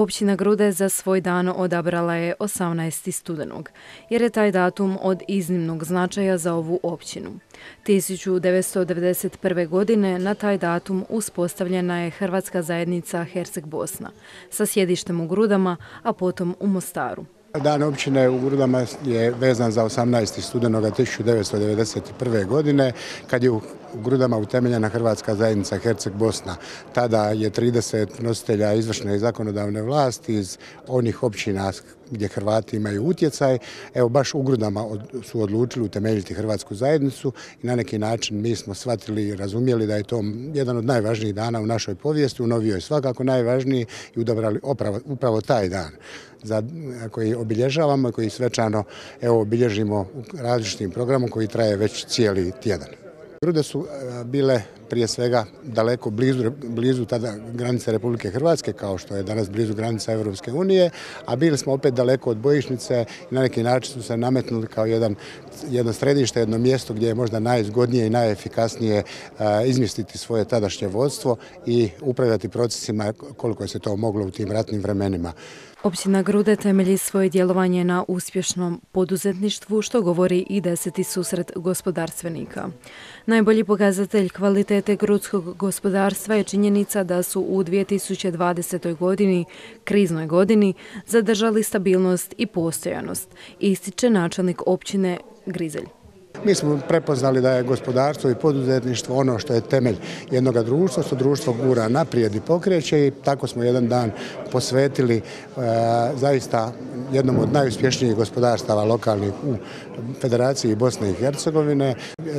Općina Grude za svoj dan odabrala je 18. studenog, jer je taj datum od iznimnog značaja za ovu općinu. 1991. godine na taj datum uspostavljena je Hrvatska zajednica Herceg-Bosna sa sjedištem u Grudama, a potom u Mostaru. Dan općine u Grudama je vezan za 18. studenoga 1991. godine, kad je u Grudama utemeljena Hrvatska zajednica Herceg-Bosna. Tada je 30 nositelja izvršne i zakonodavne vlasti iz onih općina gdje Hrvati imaju utjecaj. Evo, baš u Grudama su odlučili utemeljiti Hrvatsku zajednicu i na neki način mi smo shvatili i razumjeli da je to jedan od najvažnijih dana u našoj povijesti, u Novijoj svakako najvažniji, i odabrali upravo taj dan koji obilježavamo i koji svečano obilježimo različitim programom koji traje već cijeli tjedan. Grude su bile prije svega daleko blizu tada granice Republike Hrvatske, kao što je danas blizu granica Europske unije, a bili smo opet daleko od bojišnice i na neki način su se nametnuli kao jedno središte, jedno mjesto gdje je možda najzgodnije i najefikasnije izmjestiti svoje tadašnje vodstvo i upravljati procesima koliko je se to moglo u tim ratnim vremenima. Općina Grude temelji svoje djelovanje na uspješnom poduzetništvu, što govori i 10. susret gospodarstvenika. Najbolji pokazatelj kvalitete grudskog gospodarstva je činjenica da su u 2020. godini, kriznoj godini, zadržali stabilnost i postojanost, ističe načelnik općine Grizelj. Mi smo prepoznali da je gospodarstvo i poduzetništvo ono što je temelj jednog društva, što društvo gura naprijed i pokreće, i tako smo jedan dan posvetili zaista jednom od najuspješnijih gospodarstava lokalnih u Federaciji Bosne i Hercegovine.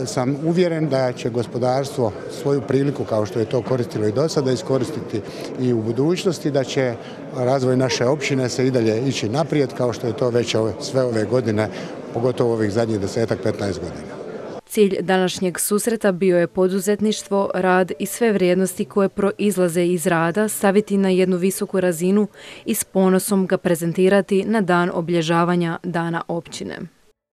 Sam uvjeren da će gospodarstvo svoju priliku, kao što je to koristilo i do sada, iskoristiti i u budućnosti, da će razvoj naše općine se i dalje ići naprijed, kao što je to već sve ove godine, pogotovo ovih zadnjih 10-15 godina. Cilj današnjeg susreta bio je poduzetništvo, rad i sve vrijednosti koje proizlaze iz rada staviti na jednu visoku razinu i s ponosom ga prezentirati na dan obilježavanja Dana općine.